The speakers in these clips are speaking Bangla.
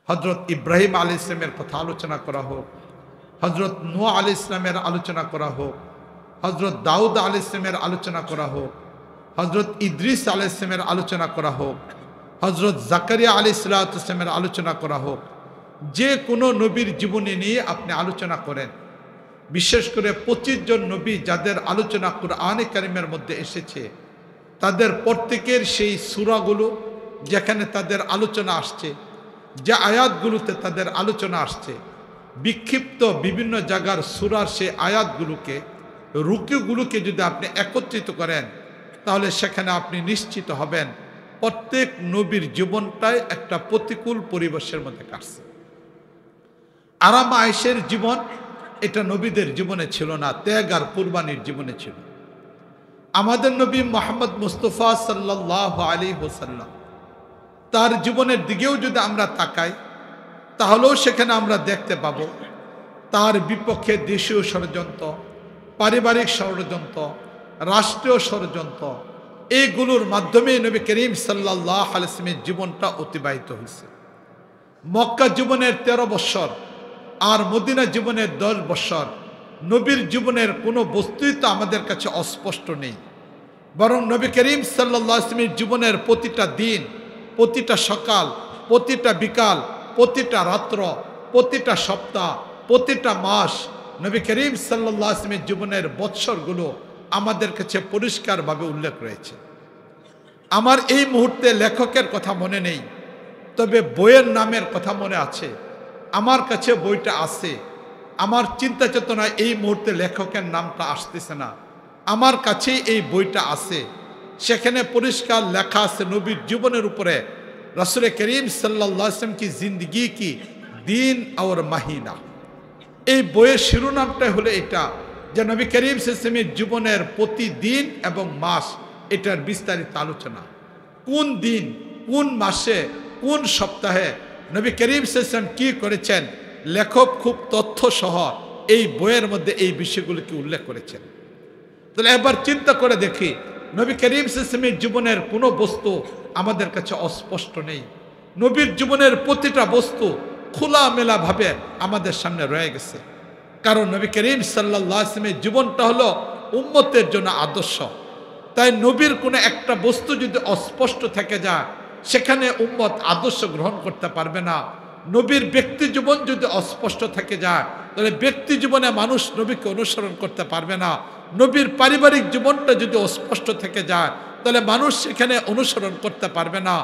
হযরত ইব্রাহিম আলাইহিস সালামের কথা আলোচনা করা হোক, হযরত নূহ আলাইহিস সালামের আলোচনা করা হোক, হযরত দাউদ আলাইহিস সালামের আলোচনা করা হোক, হযরত ইদ্রিস আলাইহিস সালামের আলোচনা করা হোক, হযরত জাকারিয়া আলাইহিস সালামের আলোচনা করা হোক, যে কোনো নবীর জীবনী নিয়ে আপনি আলোচনা করেন, বিশেষ করে 25 জন নবী যাদের আলোচনা কুরআনে কারীমের মধ্যে এসেছে, তাদের প্রত্যেকের সেই সূরাগুলো যেখানে তাদের আলোচনা আসছে, যে আয়াতগুলোতে তাদের আলোচনা আসছে, বিক্ষিপ্ত বিভিন্ন জায়গার সূরার সেই আয়াতগুলোকে, রুকুগুলোকে যদি আপনি একত্রিত করেন, তাহলে সেখানে আপনি নিশ্চিত হবেন প্রত্যেক নবীর জীবনটাই একটা প্রতিকূল পরিবেশের মধ্যে কাটছে। আরাম আয়েশের জীবন এটা নবীদের জীবনে ছিল না, ত্যাগ আর কুরবানির জীবনে ছিল। আমাদের নবী মুহাম্মদ মুস্তাফা সাল্লাল্লাহু আলাইহি ওয়াসাল্লাম, তার জীবনের দিকেও যদি আমরা তাকাই, তাহলেও সেখানে আমরা দেখতে পাব তার বিপক্ষে দেশীয় ষড়যন্ত্র, পারিবারিক ষড়যন্ত্র, রাষ্ট্রীয় ষড়যন্ত্র, এইগুলোর মাধ্যমে নবী করিম সাল্লাল্লাহু আলাইহি ওয়াসাল্লামের জীবনটা অতিবাহিত হয়েছে। মক্কা জীবনের 13 বছর আর মদিনা জীবনের 10 বছর, নবীর জীবনের কোনো বস্তুই তো আমাদের কাছে অস্পষ্ট নেই, বরং নবী করিম সাল্লাল্লাহু আলাইহি ওয়াসাল্লামের জীবনের প্রতিটা দিন, প্রতিটা সকাল, প্রতিটা বিকাল, প্রতিটা রাত্র, প্রতিটা সপ্তাহ, প্রতিটা মাস, নবী করিম সাল্লাল্লাহু আলাইহি ওয়াসাল্লামের জীবনের বৎসরগুলো আমাদের কাছে পরিষ্কারভাবে উল্লেখ রয়েছে। আমার এই মুহূর্তে লেখকের কথা মনে নেই, তবে বইয়ের নামের কথা মনে আছে। আমার কাছে বইটা আছে, আমার চিন্তা চেতনায় এই মুহূর্তে লেখকের নামটা আসতেছে না, আমার কাছেই এই বইটা আছে। সেখানে পরিষ্কার লেখা আছে নবীর জীবনের উপরে রাসূল করিম সাল্লাল্লাহু আলাইহি ওয়াসাল্লাম কি জিন্দগি কি দিন আর মাহিনা। এই বইয়ের শিরোনামটাই হলো এটা, যে নবী করিম সাল্লাল্লাহু আলাইহি ওয়াসাল্লামের জীবনের প্রতিদিন এবং মাস, এটার বিস্তারিত আলোচনা। কোন দিন, কোন মাসে, কোন সপ্তাহে নবী করিম সাল্লাল্লাহু আলাইহি ওয়াসাল্লাম কি করেছেন, লেখক খুব তথ্যসহ এই বইয়ের মধ্যে এই বিষয়গুলোকে উল্লেখ করেছেন। তাহলে এবার চিন্তা করে দেখি, নবী করিম সাল্লাল্লাহু আলাইহি ওয়াসাল্লামের জীবনের কোনো বস্তু আমাদের কাছে অস্পষ্ট নেই। নবীর জীবনের প্রতিটা বস্তু খোলামেলাভাবে আমাদের সামনে রয়ে গেছে। কারণ নবী করিম সাল্লাল্লাহু আলাইহি ওয়াসাল্লামের জীবনটা হলো উম্মতের জন্য আদর্শ। তাই নবীর কোনো একটা বস্তু যদি অস্পষ্ট থেকে যায়, সেখানে উম্মত আদর্শ গ্রহণ করতে পারবে না। নবীর ব্যক্তি জীবন যদি অস্পষ্ট থেকে যায়, তাহলে ব্যক্তি জীবনে মানুষ নবীকে অনুসরণ করতে পারবে না। নবীর পারিবারিক জীবনটা যদি অস্পষ্ট থেকে যায়, তাহলে মানুষ সেখানে অনুসরণ করতে পারবে না।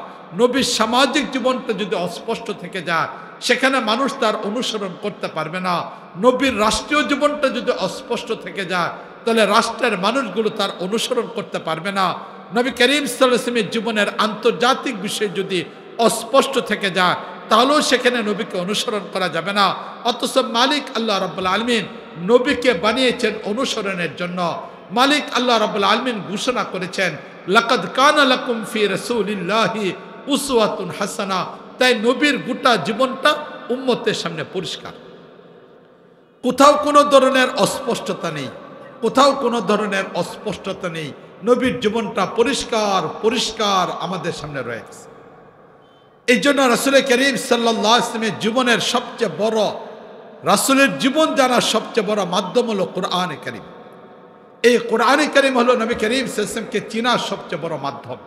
নবীর সামাজিক জীবনটা যদি অস্পষ্ট থেকে যায়, সেখানে মানুষ তার অনুসরণ করতে পারবে না। নবীর রাষ্ট্রীয় জীবনটা যদি অস্পষ্ট থেকে যায়, তাহলে রাষ্ট্রের মানুষগুলো তার অনুসরণ করতে পারবে না। নবী করিম সাল্লাল্লাহু আলাইহি ওয়াসাল্লামের জীবনের আন্তর্জাতিক বিষয় যদি অস্পষ্ট থেকে যায়, তাহলেও সেখানে নবীকে অনুসরণ করা যাবে না। অথচ মালিক আল্লাহ রাব্বুল আলামিন নবীকে বানিয়েছেন অনুসরণের জন্য। মালিক আল্লাহ রাব্বুল আলামিন ঘোষণা করেছেন, লাকাদ কানা লাকুম ফি রাসূলিল্লাহি উসওয়াতুন হাসানা। তাই নবীর গোটা জীবনটা উম্মতের সামনে পরিষ্কার, কোথাও কোনো ধরনের অস্পষ্টতা নেই, কোথাও কোনো ধরনের অস্পষ্টতা নেই। নবীর জীবনটা পরিষ্কার পরিষ্কার আমাদের সামনে রয়েছে। এই জন্য রাসূল করিম সাল্লাল্লাহু আলাইহি ওয়াসাল্লামের জীবনের সবচেয়ে বড়, রাসূলের জীবন জানার সবচেয়ে বড় মাধ্যম হলো কোরআনে কারীম। এই কোরআনে কারীম হলো নবী করিম সাল্লাল্লাহু আলাইহি ওয়াসাল্লামকে চেনার সবচেয়ে বড় মাধ্যম।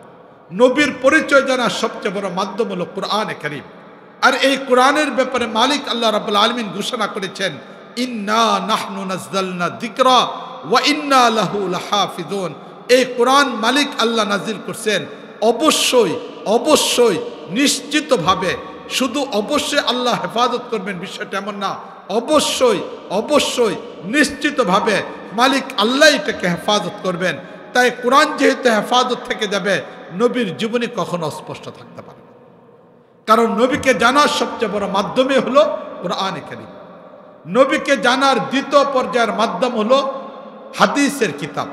নবীর পরিচয় জানার সবচেয়ে বড় মাধ্যম হলো কোরআনে কারীম। আর এই কোরআনের ব্যাপারে মালিক আল্লাহ রাব্বুল আলামিন ঘোষণা করেছেন, ইন্না নাহনু নাযালনা যিকরা ওয়া ইন্না লাহু লাহাফিজুন। এই কোরআন মালিক আল্লাহ নাজিল করছেন। অবশ্যই অবশ্যই নিশ্চিতভাবে, শুধু অবশ্যই আল্লাহ হেফাজত করবেন বিষয়টা এমন না, অবশ্যই অবশ্যই নিশ্চিতভাবে মালিক আল্লাহ এটাকে হেফাজত করবেন। তাই কোরআন যেহেতু হেফাজত থেকে যাবে, নবীর জীবনে কখনো অস্পষ্ট থাকতে পারে না। কারণ নবীকে জানার সবচেয়ে বড় মাধ্যমে হলো কোরআনে কারীম। নবীকে জানার দ্বিতীয় পর্যায়ের মাধ্যম হলো হাদিসের কিতাব।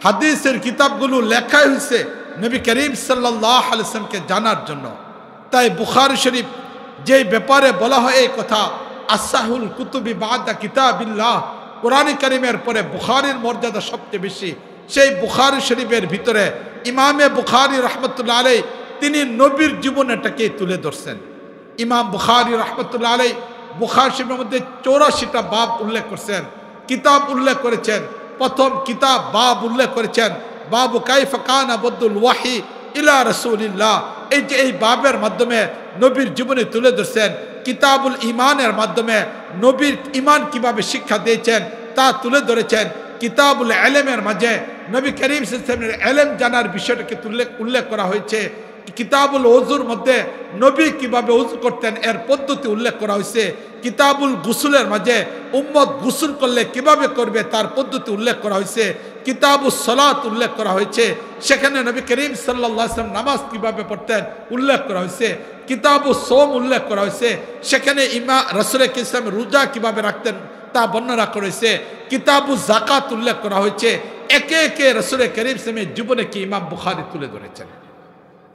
হাদিসের কিতাবগুলো লেখাই হয়েছে নবী করিম সাল্লাল্লাহু আলাইহি ওয়াসাল্লামকে জানার জন্য। তাই বুখারী শরীফ যেই ব্যাপারে বলা হয় এই কথা, আসাহুল কুতুবি বাদা কিতাবিল্লাহ, কোরআন কারীমের পরে বুখারীর মর্যাদা সবচেয়ে বেশি। সেই বুখারী শরীফের ভিতরে ইমামে বুখারী রাহমাতুল্লাহ আলাইহি তিনি নবীর জীবনটাকে তুলে ধরছেন। ইমাম বুখারী রাহমাতুল্লাহ আলাইহি বুখারী শরীফের মধ্যে 84টা বাব উল্লেখ করেছেন, কিতাব উল্লেখ করেছেন। প্রথম কিতাব বাব উল্লেখ করেছেন বাবু কাইফা কানা বদুল ওয়াহি ইলা রাসূলিল্লাহ। এই যে এই বাবের মাধ্যমে নবীর জীবনে তুলে ধরছেন, কিতাবুল ইমানের মাধ্যমে নবীর ইমান কিভাবে শিক্ষা দিয়েছেন তা তুলে ধরেছেন। কিতাবুল ইলমের মাঝে নবী করিম সাল্লাল্লাহু আলাইহি ওয়াসাল্লামের ইলম জানার বিষয়টাকে উল্লেখ করা হয়েছে। কিতাবুল ওযুর মধ্যে নবী কিভাবে ওযু করতেন এর পদ্ধতি উল্লেখ করা হয়েছে। কিতাবুল গুসুলের মাঝে উম্মত গুসুল করলে কিভাবে করবে তার পদ্ধতি উল্লেখ করা হয়েছে। কিতাবুস সালাত উল্লেখ করা হয়েছে, সেখানে নবী করিম সাল্লাল্লাহু আলাইহি ওয়াসাল্লাম নামাজ কিভাবে পড়তেন উল্লেখ করা হয়েছে। কিতাবুস সোম উল্লেখ করা হয়েছে, সেখানে রাসূল ইসলাম রোজা কিভাবে রাখতেন তা বর্ণনা করা হয়েছে। কিতাবুস যাকাত উল্লেখ করা হয়েছে। একে একে রাসূল করিম সাল্লাল্লাহু আলাইহি জীবনে কি ইমাম বুখারী তুলে ধরেছেন।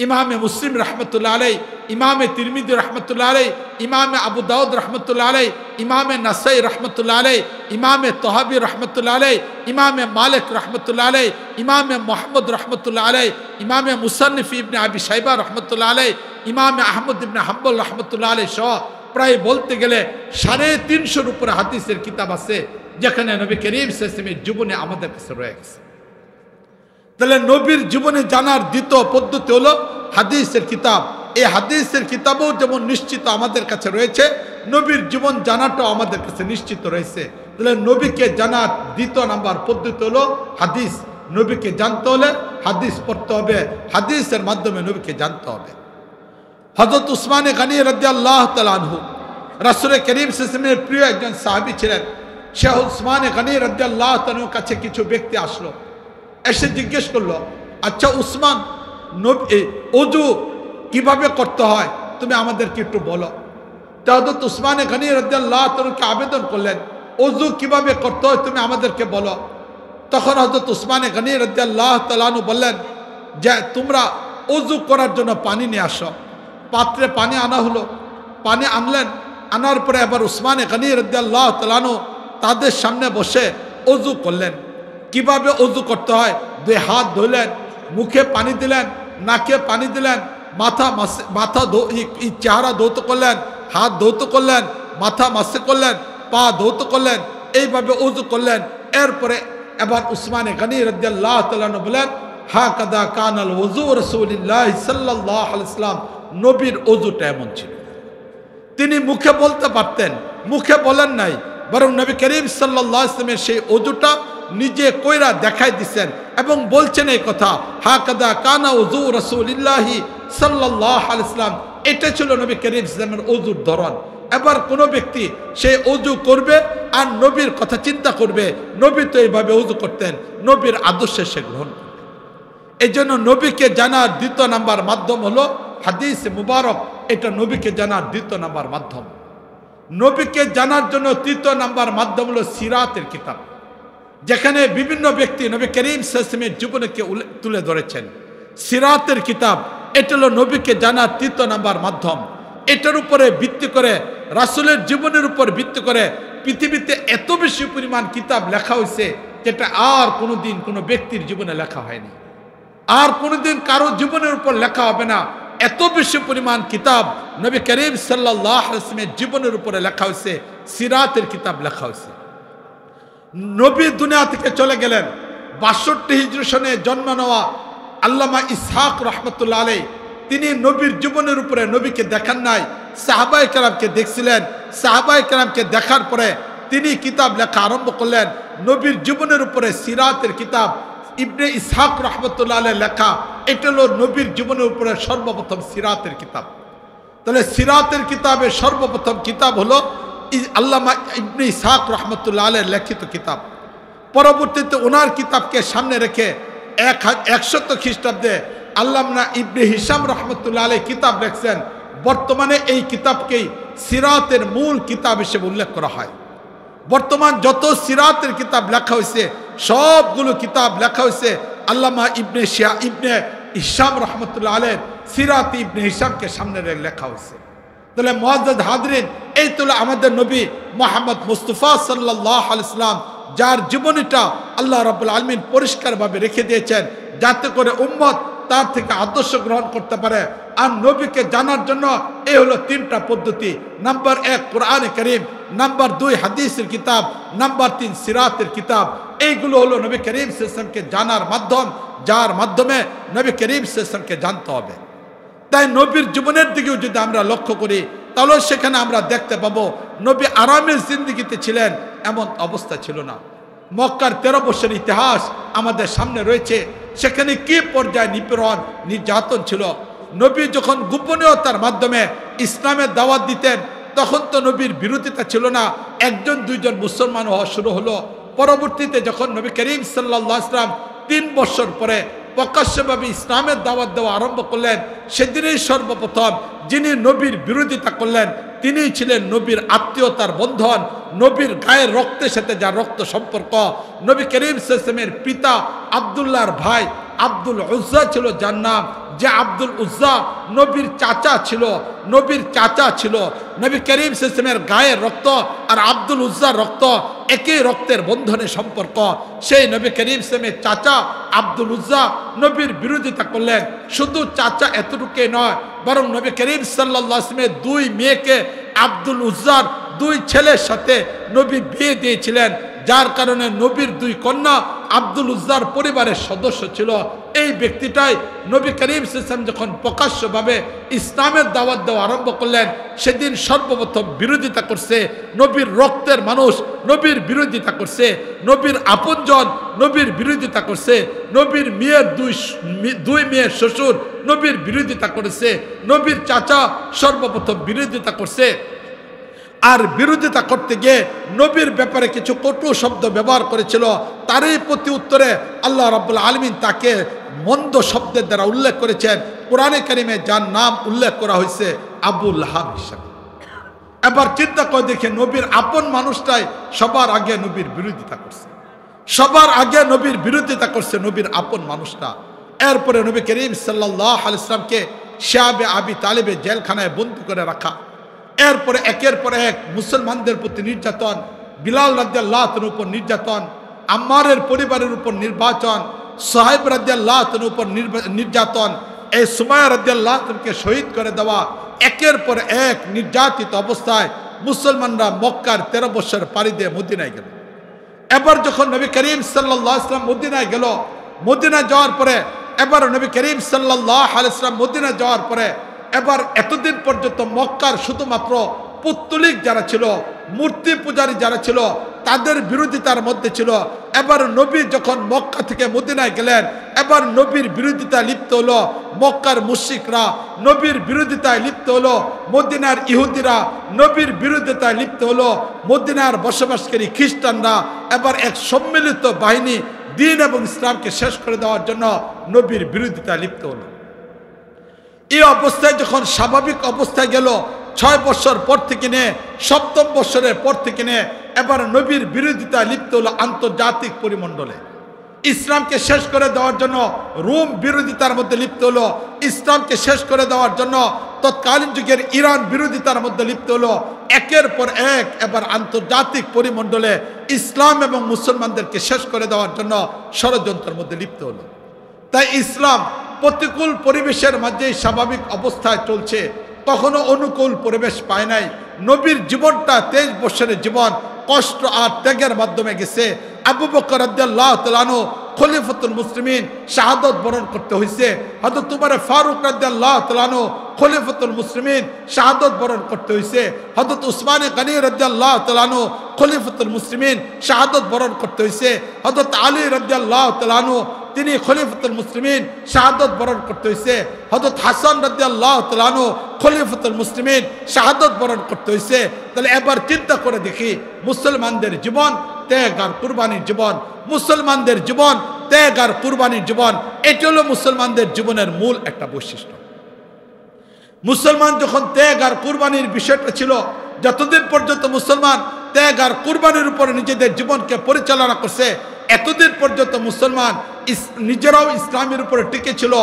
ইমামে মুসলিম রহমতুল্লাহ আলাই, ইমামে তিরমিজি রহমতুল্লাহ আলাই, ইমামে আবু দাউদ রহমতুল্লাহ আলাই, ইমামে নাসাই রহমতুল্লাহ আলাই, ইমামে তহাবি রহমতুল্লাহ আলাই, ইমামে মালিক রহমতুল্লাহ আলাই, ইমামে মোহাম্মদ রহমতুল্লাহ আলাই, ইমামে মুসান্নিফ ইবনে আবি শাইবা রহমতুল্লাহ আলাই, ইমামে আহমদ ইবনে হাম্বল রহমতুল্লাহ আলাই সহ প্রায় বলতে গেলে 350 উপরে হাদিসের কিতাব আছে, যেখানে নবী করিম সাল্লাল্লাহু আলাইহি ওয়াসাল্লামের জীবনে আমাদের কাছে রয়ে গেছে। তাহলে নবীর জীবনে জানার দ্বিতীয় পদ্ধতি হলো হাদিসের কিতাব। এই হাদিসের কিতাবও যেমন নিশ্চিত আমাদের কাছে রয়েছে, নবীর জীবন জানাটাও আমাদের কাছে নিশ্চিত রয়েছে। তাহলে নবীকে জানার দ্বিতীয় নাম্বার পদ্ধতি হলো হাদিস। নবীকে জানতে হলে হাদিস পড়তে হবে, হাদিসের মাধ্যমে নবীকে জানতে হবে। হযরত উসমানে গনি রাদিয়াল্লাহু তাআলা আনহু রাসূল করিম সাল্লাল্লাহু আলাইহি ওয়াসাল্লামের প্রিয় একজন সাহাবী ছিলেন। শেখ উসমানে গনি রাদিয়াল্লাহু তাআলার কাছে কিছু ব্যক্তি আসলো, এসে জিজ্ঞেস করলো, আচ্ছা উসমান, ওযু কিভাবে করতে হয় তুমি আমাদেরকে একটু বলো। তো হযরত উসমানে গনি রাদিয়াল্লাহু তাআলাকে আবেদন করলেন, ওযু কিভাবে করতে হয় তুমি আমাদেরকে বলো। তখন হযরত উসমানে গনি রাদিয়াল্লাহু তাআলা বললেন যে তোমরা ওযু করার জন্য পানি নিয়ে আসো। পাত্রে পানি আনা হলো, পানি আনলেন, আনার পরে আবার উসমানে গনি রাদিয়াল্লাহু তাআলা তাদের সামনে বসে ওযু করলেন। কিভাবে ওযু করতে হয়, 2 হাত ধুলেন, মুখে পানি দিলেন, নাকে পানি দিলেন, মাথা চেহারা ধৌত করলেন, হাত ধৌত করলেন, মাথা মাসে করলেন, পা ধৌত করলেন, এইভাবে ওযু করলেন। এরপরে এবার উসমানে গনি রাদিয়াল্লাহু তাআলা বলেন, হাকাদা কানাল ওযু রাসূলুল্লাহ সাল্লাল্লাহু আলাইহি ওয়াসাল্লাম, নবীর ওযুটা এমন ছিল। তিনি মুখে বলতে পারতেন, মুখে বলেন নাই, বরং নবী করিম সাল্লাল্লাহু আলাইহি ওয়াসাল্লামের সেই ওযুটা নিজে কইরা দেখাই দিচ্ছেন এবং বলছেন এই কথা, হাকাদা কানা ওযু রাসূলুল্লাহ সাল্লাল্লাহু আলাইহি ওয়াসাল্লাম। এটা ছিল নবী করিম সাল্লাল্লাহু আলাইহি ওয়াসাল্লামের ওযুর ধরন। এবার কোনো ব্যক্তি সে ওযু করবে আর নবীর কথা চিন্তা করবে, নবী তো এইভাবে ওযু করতেন, নবীর আদর্শে সে গ্রহণ করবে। এই জন্য নবীকে জানার দ্বিতীয় নাম্বার মাধ্যম হলো হাদিস মুবারক। এটা নবীকে জানার দ্বিতীয় নাম্বার মাধ্যম। নবীকে জানার জন্য তৃতীয় নাম্বার মাধ্যম হলো সিরাতের কিতাব, যেখানে বিভিন্ন ব্যক্তি নবী করিম সাল্লাল্লাহু আলাইহি ওয়াসাল্লামের জীবনকে তুলে ধরেছেন। সিরাতের কিতাব এটা হলো নবীকে জানার তৃতীয় নাম্বার মাধ্যম। এটার উপরে ভিত্তি করে, রাসূলের জীবনের উপর ভিত্তি করে পৃথিবীতে এত বেশি পরিমাণ কিতাব লেখা হয়েছে যেটা আর কোনোদিন কোনো ব্যক্তির জীবনে লেখা হয়নি, আর কোনোদিন কারো জীবনের উপর লেখা হবে না। এত বেশি পরিমাণ কিতাব নবী করিম সাল্লাল্লাহু আলাইহি ওয়াসাল্লামের জীবনের উপরে লেখা হয়েছে, সিরাতের কিতাব লেখা হয়েছে। নবী দুনিয়া থেকে চলে গেলেন, 62 হিজরি সনে জন্ম নেওয়া আল্লামা ইসহাক রহমতুল্লাহ আলাইহি, তিনি নবীর জীবনের উপরে নবীকে দেখান নাই, সাহাবায়ে কেরামকে দেখছিলেন। সাহাবায়ে কেরামকে দেখার পরে তিনি কিতাব লেখা আরম্ভ করলেন। নবীর জীবনের উপরে সিরাতের কিতাব ইবনে ইসহাক রহমতুল্লাহ আলাইহি লেখা, এটা হলো নবীর জীবনের উপরে সর্বপ্রথম সিরাতের কিতাব। তাহলে সিরাতের কিতাবের সর্বপ্রথম কিতাব হলো আল্লামা ইবনে ইসহাক রহমতুল্লাহ আলাইহির লিখিত কিতাব। পরবর্তীতে ওনার কিতাবকে সামনে রেখে 100 খ্রিস্টাব্দে আল্লামা ইবনে হিশাম রহমতুল্লাহ আলাইহি কিতাব লিখছেন। বর্তমানে এই কিতাবকেই সিরাতের মূল কিতাব হিসেবে উল্লেখ করা হয়। বর্তমান যত সিরাতের কিতাব লেখা হয়েছে সবগুলো কিতাব লেখা হয়েছে আল্লামা ইবনে হিশাম রহমতুল্লাহ আলাইহি সিরাত ইবনে হিশামকে সামনে রেখে লেখা হয়েছে। তাহলে মুআজ্জাজ হাজরিন, এই তো আমাদের নবী মুহাম্মদ মুস্তাফা সাল্লাল্লাহু আলাইহি ওয়াসাল্লাম, যার জীবনীটা আল্লাহ রাব্বুল আলামিন পরিষ্কারভাবে রেখে দিয়েছেন, যাতে করে উম্মত তার থেকে আদর্শ গ্রহণ করতে পারে। আর নবীকে জানার জন্য এই হলো তিনটা পদ্ধতি। নাম্বার 1 কোরআনে কারীম, নাম্বার 2 হাদিসের কিতাব, নাম্বার 3 সিরাতের কিতাব। এইগুলো হলো নবী করিম সাল্লাল্লাহু আলাইহি ওয়াসাল্লামকে জানার মাধ্যম, যার মাধ্যমে নবী করিম সাল্লাল্লাহু আলাইহি ওয়াসাল্লামকে জানতে হবে। তাই নবীর জীবনের দিকেও যদি আমরা লক্ষ্য করি তাহলে সেখানে আমরা দেখতে পাবো নবী আরামের জিন্দেগিতে ছিলেন এমন অবস্থা ছিল না। মক্কার 13 বছরের ইতিহাস আমাদের সামনে রয়েছে। সেখানে কি পর্যায়ে নিপীড়ন নির্যাতন ছিল। নবী যখন গোপনীয়তার মাধ্যমে ইসলামের দাওয়াত দিতেন তখন তো নবীর বিরোধিতা ছিল না, একজন দুইজন মুসলমান হওয়া শুরু হলো। পরবর্তীতে যখন নবী করিম সাল্লাল্লাহু আলাইহি ওয়াসাল্লাম 3 বছর পরে প্রকাশ্যভাবে ইসলামের দাওয়াত দেওয়া আরম্ভ করলেন, সেদিনই সর্বপ্রথম যিনি নবীর বিরোধিতা করলেন তিনিই ছিলেন নবীর আত্মীয়তার বন্ধন, নবীর গায়ের রক্তের সাথে যার রক্ত সম্পর্ক। নবী করিম সাল্লাল্লাহু আলাইহি ওয়াসাল্লামের পিতা আব্দুল্লাহর ভাই আব্দুল উজ্জা ছিল যার নাম, যে আব্দুল উজ্জা নবীর চাচা ছিল, নবীর চাচা ছিল। নবী করিম সাল্লাল্লাহু আলাইহি ওয়াসাল্লামের গায়ের রক্ত আর আব্দুল উজ্জার রক্ত একই রক্তের বন্ধনে সম্পর্ক। সেই নবী করিম সাল্লাল্লাহু আলাইহি ওয়াসাল্লামের চাচা আব্দুল উজ্জা নবীর বিরোধিতা করলেন। শুধু চাচা এতটুকুই নয়, বরং নবী করিম সাল্লাল্লাহু আলাইহি ওয়াসাল্লামের 2 মেয়েকে আব্দুল উজ্জার 2 ছেলের সাথে নবী বিয়ে দিয়েছিলেন, যার কারণে নবীর 2 কন্যা আব্দুল উজ্জার পরিবারের সদস্য ছিল। এই ব্যক্তিটাই নবী করিম সাল্লাল্লাহু আলাইহি ওয়াসাল্লাম যখন প্রকাশ্যভাবে ইসলামের দাওয়াত দেওয়া আরম্ভ করলেন সেদিন সর্বপ্রথম বিরোধিতা করছে নবীর রক্তের মানুষ, নবীর বিরোধিতা করছে নবীর আপনজন, নবীর বিরোধিতা করছে নবীর মেয়ের 2 মেয়ের শ্বশুর, নবীর বিরোধিতা করেছে নবীর চাচা, সর্বপ্রথম বিরোধিতা করছে। আর বিরোধিতা করতে গিয়ে নবীর ব্যাপারে কিছু কটু শব্দ ব্যবহার করেছিল। তারই প্রতি উত্তরে আল্লাহ রাব্বুল আলামিন তাকে মন্দ শব্দের দ্বারা উল্লেখ করেছেন। কোরআনে কারিমে যার নাম উল্লেখ করা হয়েছে আবু লাহাব হিসাবে। এবার চিন্তা করে দেখে নবীর আপন মানুষটাই সবার আগে নবীর বিরোধিতা করছে, সবার আগে নবীর বিরোধিতা করছে নবীর আপন মানুষটা। এরপরে নবী করিম সাল্লাল্লাহু আলাইহি ওয়াসাল্লামকে শাবে আবি তালেবে জেলখানায় বন্দী করে রাখা। এরপরে একের পর এক মুসলমানদের প্রতি নির্যাতন, বিলাল রাদিয়াল্লাহু তাআলার উপর নির্যাতন, আম্মারের পরিবারের উপর নির্যাতন, সাহেব রাদিয়াল্লাহু তাআলার উপর নির্যাতন, এই সুমাইয়া রাদিয়াল্লাহু তাআলাকে শহীদ করে দেওয়া। একের পর এক নির্যাতিত অবস্থায় মুসলমানরা মক্কার 13 বছর পাড়ি দিয়ে মদিনায় গেল। এবার যখন নবী করিম সাল্লাল্লাহু আলাইহি ওয়াসাল্লাম মদিনায় গেল, মদিনায় যাওয়ার পরে এবার নবী করিম সাল্লাল্লাহু আলাইহি ওয়াসাল্লাম মদিনায় যাওয়ার পরে এবার এতদিন পর্যন্ত মক্কার শুধুমাত্র পুত্তলিক যারা ছিল, মূর্তি পূজারী যারা ছিল, তাদের বিরোধিতার মধ্যে ছিল। এবার নবী যখন মক্কা থেকে মদিনায় গেলেন এবার নবীর বিরোধিতায় লিপ্ত হলো মক্কার মুশরিকরা, নবীর বিরোধিতায় লিপ্ত হলো মদিনার ইহুদিরা, নবীর বিরোধিতায় লিপ্ত হলো মদিনার বসবাসকারী খ্রিস্টানরা। এবার এক সম্মিলিত বাহিনী দ্বীন এবং ইসলামকে শেষ করে দেওয়ার জন্য নবীর বিরোধিতায় লিপ্ত হলো। এই অবস্থায় যখন স্বাভাবিক অবস্থায় গেল 6 বছর পর থেকে নিয়ে 7ম বছরের পর থেকে নিয়ে এবার নবীর বিরোধিতায় লিপ্ত হলো আন্তর্জাতিক পরিমণ্ডলে। ইসলামকে শেষ করে দেওয়ার জন্য রোম বিরোধিতার মধ্যে লিপ্ত হলো, ইসলামকে শেষ করে দেওয়ার জন্য তৎকালীন যুগের ইরান বিরোধিতার মধ্যে লিপ্ত হলো। একের পর এক এবার আন্তর্জাতিক পরিমণ্ডলে ইসলাম এবং মুসলমানদেরকে শেষ করে দেওয়ার জন্য ষড়যন্ত্রের মধ্যে লিপ্ত হলো। তাই ইসলাম প্রতিকূল পরিবেশের মাঝেই স্বাভাবিক অবস্থায় চলছে, কখনো অনুকূল পরিবেশ পায় নাই। নবীর জীবনটা 23 বছরের জীবন কষ্ট আর ত্যাগের মাধ্যমে গেছে। আবু বকর রাদিয়াল্লাহু তাআলা আনহু খলিফাতুল মুসলিমিন শাহাদাত বরণ করতে হয়েছে। হযরত উমর ফারুক রাদিয়াল্লাহু তাআলা আনহু খলিফাতুল মুসলিমিন শাহাদাত বরণ করতে হয়েছে। হযরত উসমান গনি রাদিয়াল্লাহু তাআলা আনহু খলিফাতুল মুসলিমিন শাহাদাত বরণ করতে হয়েছে। হযরত আলী রাদিয়াল্লাহু তাআলা আনহু তিনি খলিফাতুল মুসলিমিন শাহাদাত বরণ করতে হয়েছে। হযরত হাসান রাদিয়াল্লাহু তাআলা আনহু খলিফাতুল মুসলিমিন শাহাদাত বরণ করতে হয়েছে। তাহলে এবার চিন্তা করে দেখি মুসলমানদের জীবন ত্যাগ আর কুরবানির জীবন, মুসলমানদের জীবন ত্যাগ আর কুরবানির জীবন, এটি হলো মুসলমানদের জীবনের মূল একটা বৈশিষ্ট্য। মুসলমান যখন ত্যাগ আর কুরবানির বিষয়টা ছিল, যতদিন পর্যন্ত মুসলমান ত্যাগ আর কুরবানির উপরে নিজেদের জীবনকে পরিচালনা করছে এতদিন পর্যন্ত মুসলমান নিজেরাও ইসলামের উপরে টিকে ছিল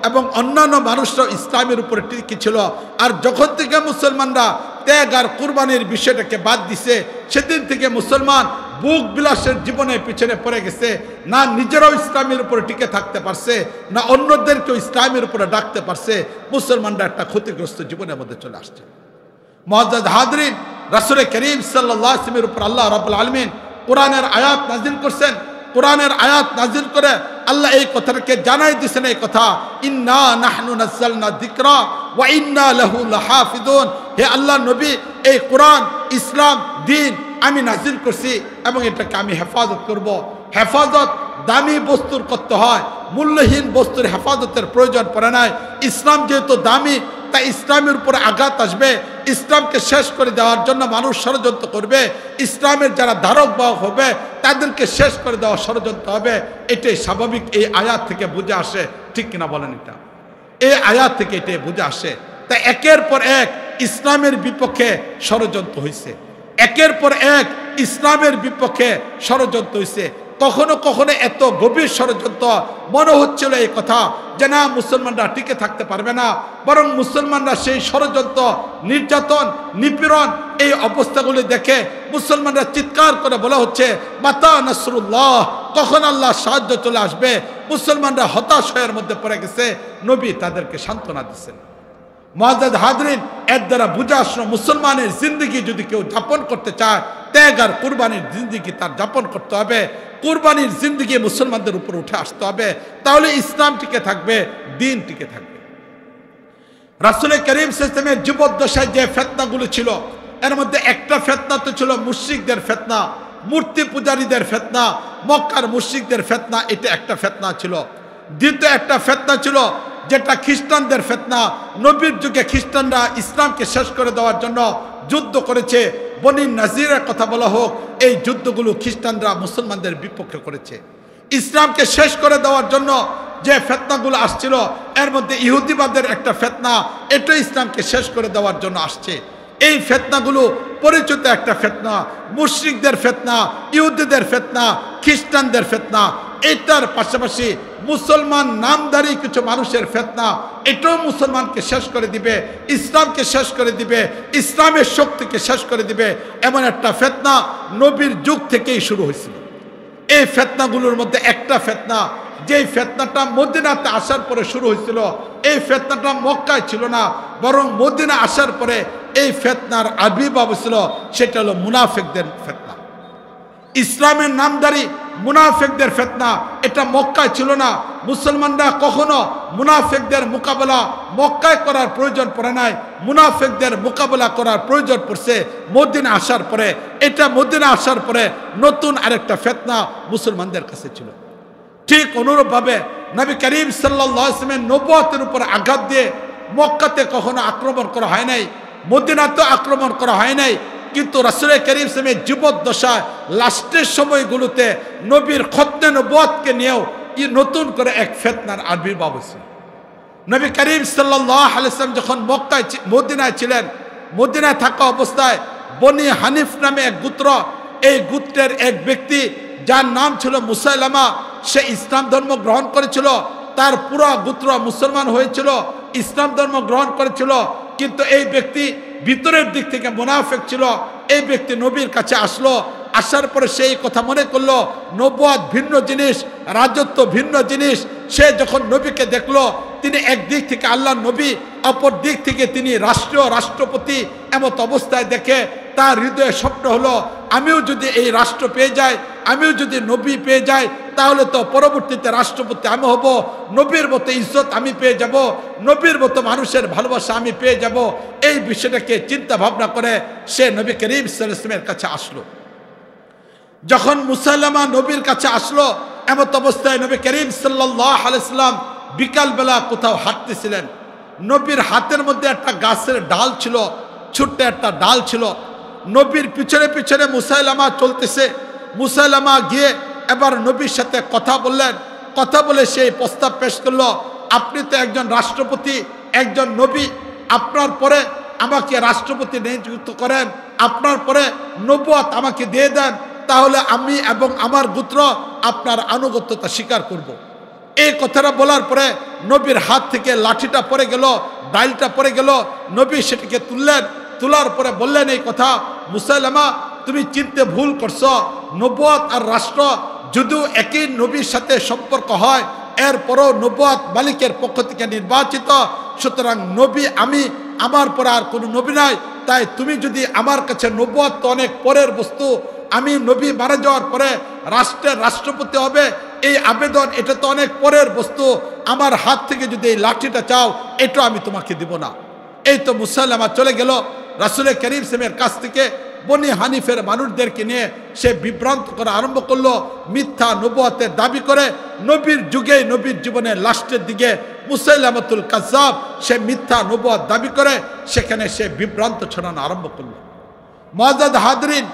এবং অন্যান্য মানুষরাও ইসলামের উপরে টিকে ছিল। আর যখন থেকে মুসলমানরা ত্যাগ আর কুরবানির বিষয়টাকে বাদ দিছে সেদিন থেকে মুসলমান বুক বিলাসের জীবনের পিছনে পড়ে গেছে, না নিজেরাও ইসলামের উপরে টিকে থাকতে পারছে, না অন্যদেরকেও ইসলামের উপরে ডাকতে পারছে। মুসলমানরা একটা ক্ষতিগ্রস্ত জীবনের মধ্যে চলে আসছে। মুআজ্জাজ হাজরিন, রাসূল করিম সাল্লাল্লাহু আলাইহি ওয়াসাল্লামের উপর আল্লাহ রাব্বুল আলামিন কোরআনের আয়াত নাযিল করছেন। কোরআনের আয়াত নাযিল করে আল্লাহ এই কথাটাকে জানাই দিয়েছেন, এই কথা, ইন্না নাহনু নাযালনা যিকরা ওয়া ইন্না লাহু লাহাফিজুন। হে আল্লাহ নবী, এই কোরআন, ইসলাম, দ্বীন আমি নাযিল করছি এবং এটাকে আমি হেফাজত করব। হেফাজত দামি বস্তুর করতে হয়, মূল্যহীন বস্তুর হেফাজতের প্রয়োজন পড়ে নাই। ইসলাম যেহেতু দামি, তাই ইসলামের উপরে আঘাত আসবে, ইসলামকে শেষ করে দেওয়ার জন্য মানুষ ষড়যন্ত্র করবে, ইসলামের যারা ধারক বাহক হবে তাদেরকে শেষ করে দেওয়া ষড়যন্ত্র হবে। এটাই স্বাভাবিক, এই আয়াত থেকে বুঝে আসে, ঠিক কিনা বলেন? এটা এই আয়াত থেকে এটাই বুঝে আসে। তাই একের পর এক ইসলামের বিপক্ষে ষড়যন্ত্র হয়েছে, একের পর এক ইসলামের বিপক্ষে ষড়যন্ত্র হয়েছে। কখনো কখনো এত গভীর ষড়যন্ত্র মনে হচ্ছিল এই কথা যে না, মুসলমানরা টিকে থাকতে পারবে না, বরং মুসলমানরা সেই ষড়যন্ত্র, নির্যাতন, নিপীড়ন, এই অবস্থাগুলি দেখে মুসলমানরা চিৎকার করে বলা হচ্ছে মাতা নাসরুল্লাহ, কখন আল্লাহ সাহায্য চলে আসবে। মুসলমানরা হতাশ হওয়ার মধ্যে পড়ে গেছে, নবী তাদেরকে সান্ত্বনা দিচ্ছেন। মুআজ্জাজ হাজরিন, এর দ্বারা বুঝে আসলো মুসলমানের জিন্দগি যদি কেউ যাপন করতে চায়, ত্যাগ আর কুরবানির জিন্দগি তার যাপন করতে হবে। কুরবানির জিন্দগি মুসলমানদের উপর উঠে আসতে হবে, তাহলে ইসলাম টিকে থাকবে, দ্বীন টিকে থাকবে। রাসূল করিম সাল্লাল্লাহু আলাইহি ওয়াসাল্লামের জীবদ্দশায় যে ফিতনাগুলো ছিল, এর মধ্যে একটা ফিতনা তো ছিল মুশরিকদের ফিতনা, মূর্তি পূজারীদের ফিতনা, মক্কার মুশরিকদের ফিতনা, এটা একটা ফিতনা ছিল। দ্বিতীয় একটা ফিতনা ছিল যেটা খ্রিস্টানদের ফিতনা। নবীর যুগে খ্রিস্টানরা ইসলামকে শেষ করে দেওয়ার জন্য যুদ্ধ করেছে। বনি নাজিরের কথা বলা হোক, এই যুদ্ধগুলো খ্রিস্টানরা মুসলমানদের বিপক্ষে করেছে। ইসলামকে শেষ করে দেওয়ার জন্য যে ফিতনাগুলো আসছিল, এর মধ্যে ইহুদিবাদের একটা ফিতনা, এটা ইসলামকে শেষ করে দেওয়ার জন্য আসছে। এই ফিতনাগুলো পরিচিত একটা ফিতনা, মুশরিকদের ফিতনা, ইহুদিদের ফিতনা, খ্রিস্টানদের ফিতনা। এটার পাশাপাশি মুসলমান নামধারী কিছু মানুষের ফিতনা, এটাও মুসলমানকে শেষ করে দিবে, ইসলামকে শেষ করে দিবে, ইসলামের শক্তিকে শেষ করে দিবে। এমন একটা ফিতনা নবীর যুগ থেকেই শুরু হয়েছিল। এই ফিতনাগুলোর মধ্যে একটা ফিতনা, যেই ফিতনাটা মদিনাতে আসার পরে শুরু হয়েছিল, এই ফিতনাটা মক্কায় ছিল না, বরং মদিনা আসার পরে এই ফিতনার আবির্ভাব হয়েছিল। সেটা হলো মুনাফিকদের ফিতনা, ইসলামের নামধারী মুনাফিকদের ফিতনা। এটা মক্কায় ছিল না। মুসলমানরা কখনো মুনাফিকদের মোকাবেলা মক্কায় করার প্রয়োজন পড়ে নাই, মুনাফিকদের মোকাবেলা করার প্রয়োজন পড়ছে মদিনা আসার পরে। এটা মদিনা আসার পরে নতুন আরেকটা ফিতনা মুসলমানদের কাছে ছিল। ঠিক অনুরূপভাবে নবী করিম সাল্লাল্লাহু আলাইহি ওয়াসাল্লামের নবুয়তের উপর আঘাত দিয়ে মক্কাতে কখনো আক্রমণ করা হয় নাই, মদিনাতে আক্রমণ করা হয় নাই। কিন্তু রাসূল করিম সাল্লাল্লাহু আলাইহি ওয়াসাল্লামের জীবদ্দশায় লাস্টের সময়গুলোতে নবীর খতনে নবুয়তকে নিয়েও নতুন করে এক ফিতনার আবির্ভাব হয়েছে। নবী করিম সাল্লাল্লাহু আলাইহি ওয়াসাল্লাম যখন মদিনায় ছিলেন, মদিনায় থাকা অবস্থায় বনি হানিফ নামে এক গোত্র, এই গোত্রের এক ব্যক্তি যার নাম ছিল মুসাইলামা, সে ইসলাম ধর্ম গ্রহণ করেছিল। তার পুরো গোত্র মুসলমান হয়েছিল, ইসলাম ধর্ম গ্রহণ করেছিল। কিন্তু এই ব্যক্তি ভিতরের দিক থেকে মুনাফিক ছিল। এই ব্যক্তি নবীর কাছে আসলো, আসার পরে সেই কথা মনে করলো নবুয়ত ভিন্ন জিনিস, রাজত্ব ভিন্ন জিনিস। সে যখন নবীকে দেখলো, তিনি একদিক থেকে আল্লাহর নবী, অপর দিক থেকে তিনি রাষ্ট্রপতি, এমত অবস্থায় দেখে তার হৃদয়ে স্বপ্ন হলো, আমিও যদি এই রাষ্ট্র পেয়ে যাই, আমিও যদি নবী পেয়ে যাই, তাহলে তো পরবর্তীতে রাষ্ট্রপতি আমি হব, নবীর মতো ইজ্জত আমি পেয়ে যাব, নবীর মতো মানুষের ভালোবাসা আমি পেয়ে যাব। এই বিষয়টাকে চিন্তা ভাবনা করে সে নবী করিম সাল্লাল্লাহু আলাইহি ওয়াসাল্লামের কাছে আসলো। যখন মুসাইলামা নবীর কাছে আসলো, এমত অবস্থায় নবী করিম সাল্লাল্লাহু আলাইহি ওয়াসাল্লাম বিকালবেলা কোথাও হাঁটতেছিলেন। নবীর হাতের মধ্যে একটা গাছের ডাল ছিল, ছোট্ট একটা ডাল ছিল। নবীর পিছনে পিছনে মুসাইলামা চলতেছে। মুসাইলামা গিয়ে এবার নবীর সাথে কথা বললেন। কথা বলে সেই প্রস্তাব পেশ করলো, আপনি তো একজন রাষ্ট্রপতি, একজন নবী, আপনার পরে আমাকে রাষ্ট্রপতি নিযুক্ত করেন, আপনার পরে নবুয়ত আমাকে দিয়ে দেন, তাহলে আমি এবং আমার গোত্র আপনার আনুগত্যতা স্বীকার করব। এই কথাটা বলার পরে নবীর হাত থেকে লাঠিটা পড়ে গেল, ডালটা পড়ে গেল। নবী সেটিকে তুললেন, তোলার পরে বললেন এই কথা, মুসাইলামা তুমি চিনতে ভুল করছো। নবুয়ত আর রাষ্ট্র যদিও একই নবীর সাথে সম্পর্ক হয়, এরপরও নবুয়ত মালিকের পক্ষ থেকে নির্বাচিত, সুতরাং নবী আমি, আমার পরে আর কোনো নবী নাই। তাই তুমি যদি আমার কাছে নবুয়ত তো অনেক পরের বস্তু, আমি নবী মারা যাওয়ার পরে রাষ্ট্রের রাষ্ট্রপতি হবে এই আবেদন, এটা তো অনেক পরের বস্তু। আমার হাত থেকে যদি এই লাঠিটা চাও, এটা আমি তোমাকে দিব না। এই তো মুসাইলামা চলে গেল রাসূল করিম সাল্লাল্লাহু আলাইহি কাছ থেকে বনি হানিফের মানুষদেরকে নিয়ে সে বিভ্রান্ত করা আরম্ভ করলো, মিথ্যা নবুয়তের দাবি করে। নবীর যুগে, নবীর জীবনের লাস্টের দিকে মুসাইলামাতুল কাজ্জাব সে মিথ্যা নবুয়ত দাবি করে সেখানে সে বিভ্রান্ত ছড়ানো আরম্ভ করলো। মুআজ্জাজ হাজরিন,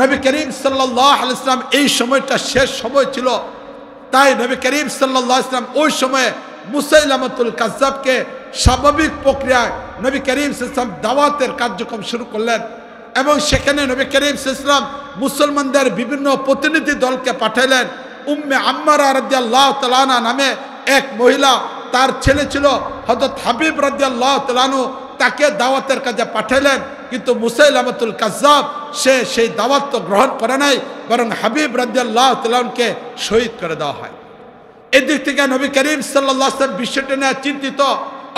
নবী করিম সাল্লাল্লাহু আলাইহি ওয়াসাল্লাম এই সময়টা শেষ সময় ছিল। তাই নবী করিম সাল্লাল্লাহু আলাইহি ওয়াসাল্লাম ওই সময়ে মুসাইলামাতুল কাজ্জাবকে স্বাভাবিক প্রক্রিয়ায় নবী করিম সাল্লাল্লাহু আলাইহি ওয়াসাল্লাম দাওয়াতের কার্যক্রম শুরু করলেন এবং সেখানে নবী করিম সাল্লাল্লাহু আলাইহি ওয়াসাল্লাম মুসলমানদের বিভিন্ন প্রতিনিধি দলকে পাঠালেন। উম্মে আম্মারা রাদিয়াল্লাহু তাআলা আনহা নামে এক মহিলা, তার ছেলে ছিল হযরত হাবিব রাদিয়াল্লাহু তাআলা আনহু, তাকে দাওয়াতের কাজে পাঠালেন। কিন্তু মুসাইলামাতুল কাজ্জাব সে সেই দাওয়াত তো গ্রহণ করে নাই, বরং হাবিব রাদিয়াল্লাহু তাআলা আনহুকে শহীদ করে দেওয়া হয়। এদিক থেকে নবী করিম সাল্লাল্লাহু আলাইহি ওয়াসাল্লাম বিষয়টা নিয়ে চিন্তিত।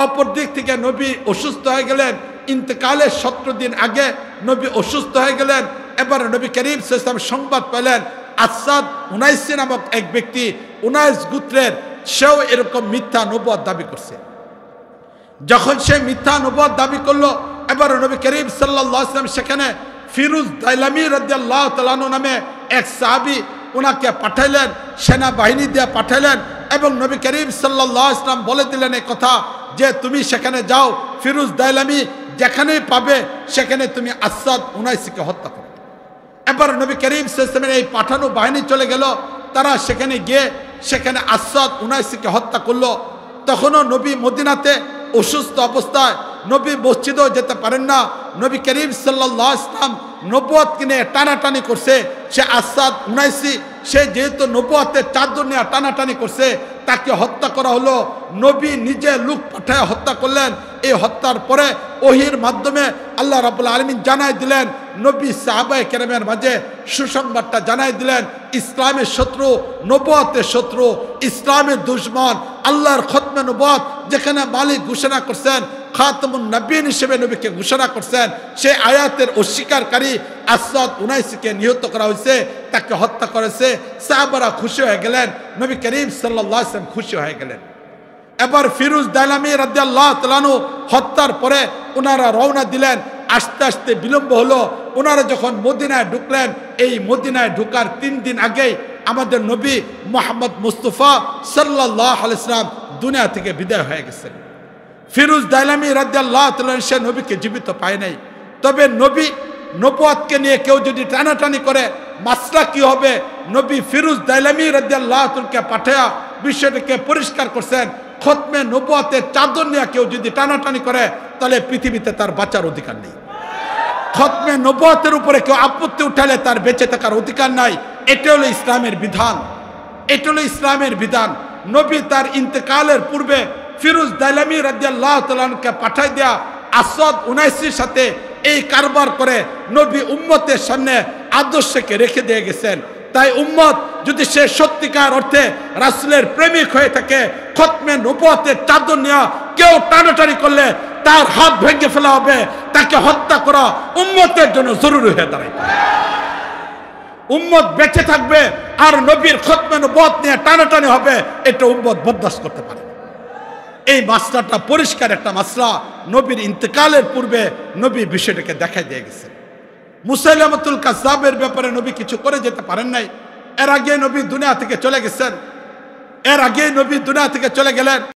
অপর দিক থেকে নবী অসুস্থ হয়ে গেলেন। ইন্তেকালের 17 দিন আগে নবী অসুস্থ হয়ে গেলেন। এবার নবী করিম সাল্লাল্লাহু আলাইহি ওয়াসাল্লাম সংবাদ পেলেন আসাদ উনাইসি নামক এক ব্যক্তি, উনাইস গোত্রের, সেও এরকম মিথ্যা নবুয়ত দাবি করছে। যখন সে মিথ্যা নবুয়ত দাবি করলো, এবার নবী করিম সাল্লাল্লাহু আলাইহি ওয়াসাল্লাম সেখানে ফিরুজ দাইলামি রাদিয়াল্লাহু তাআলা আনহু নামে এক সাহাবী, ওনাকে পাঠাইলেন, সেনাবাহিনী দিয়ে পাঠাইলেন এবং নবী করিম সাল্লাল্লাহু আলাইহি ওয়াসাল্লাম বলে দিলেন এই কথা যে তুমি সেখানে যাও, ফিরুজ দাইলামি যেখানেই পাবে সেখানে তুমি আসাদ উনাইসিকে হত্যা করো। এবার নবী করিম সাল্লাল্লাহু আলাইহি ওয়াসাল্লামের এই পাঠানো বাহিনী চলে গেল, তারা সেখানে গিয়ে সেখানে আসাদ উনাইসিকে হত্যা করলো। তখনও নবী মদিনাতে অসুস্থ অবস্থায়, নবী মসজিদেও যেতে পারেন না। নবী করিম সাল্লাল্লাহু আলাইহি ওয়াসাল্লাম নবুয়তকে নিয়ে টানাটানি করছে। সে আসাদ উনাইসি, সে যেহেতু নবুয়তের চাদর নিয়ে টানাটানি করছে, তাকে হত্যা করা হলো। নবী নিজে লোক পাঠায় হত্যা করলেন। এই হত্যার পরে ওহির মাধ্যমে আল্লাহ রাব্বুল আলামিন জানাই দিলেন, নবী সাহাবায়ে কেরামের মাঝে সুসংবাদটা জানাই দিলেন, ইসলামের শত্রু, নবুয়তের শত্রু, ইসলামের দুশমন, আল্লাহর খতমে নবুয়ত যেখানে মালিক ঘোষণা করছেন, খাতামুন নবীন হিসেবে নবীকে ঘোষণা করছেন, সেই আয়াতের অস্বীকারী আসাদ উনাইসিকে নিহত করা হয়েছে, তাকে হত্যা করেছে। সাহাবারা খুশি হয়ে গেলেন, নবী করিম সাল্লাল্লাহু আলাইহি ওয়াসাল্লাম খুশি হয়ে গেলেন। এবার ফিরুজ দাইলামি রাদিয়াল্লাহু তাআলা আনহু হত্যার পরে ওনারা রওনা দিলেন। আস্তে আস্তে বিলম্ব হলো। ওনারা যখন মদিনায় ঢুকলেন, এই মদিনায় ঢোকার 3 দিন আগেই আমাদের নবী মুহাম্মদ মুস্তাফা সাল্লাল্লাহু আলাইহি ওয়াসাল্লাম দুনিয়া থেকে বিদায় হয়ে গেছেন। ফিরুজ দাইলামি রাদিয়াল্লাহু তাআলা সে নবীকে জীবিত পায় নাই। তবে নবী নবুয়তকে নিয়ে কেউ যদি টানাটানি করে মাসলা কি হবে, নবী ফিরুজ দাইলামি রাদিয়াল্লাহু তাআলাকে পাঠায়া বিষয়টাকে পরিষ্কার করছেন। খতমে নবুয়তের চাদর নিয়ে কেউ যদি টানাটানি করে তাহলে পৃথিবীতে তার বাঁচার অধিকার নেই। খতমে নবুয়তের উপরে কেউ আপত্তি উঠালে তার বেঁচে থাকার অধিকার নাই। এটা হলো ইসলামের বিধান, এটা হলো ইসলামের বিধান। নবী তার ইন্তেকালের পূর্বে ফিরুজ দাইলামি রাদিয়াল্লাহু তাআলা আনহুকে পাঠাই দেয়া আসাদ উনাইসির সাথে এই কারবার করে নবী উম্মতের সামনে আদর্শকে রেখে দিয়ে গেছেন। তাই উম্মত যদি সে সত্যিকার অর্থে রাসূলের প্রেমিক হয়ে থাকে, খতমে নবুয়তের চাদর নিয়ে কেউ টানাটানি করলে তার হাত ভেঙে ফেলা হবে, তাকে হত্যা করা উম্মতের জন্য জরুরি হয়ে দাঁড়ায়। উম্মত বেঁচে থাকবে আর নবীর খতমে নবুয়ত নিয়ে টানাটানি হবে, এটা উম্মত বরদাস্ত করতে পারে। এই মাসলাটা পরিষ্কার একটা মাসলা। নবীর ইন্তেকালের পূর্বে নবী বিষয়টাকে দেখাই দিয়ে গেছেন। মুসাইলামাতুল কাজ্জাবের ব্যাপারে নবী কিছু করে যেতে পারেন নাই। এর আগে নবী দুনিয়া থেকে চলে গেছেন, এর আগে নবী দুনিয়া থেকে চলে গেলেন।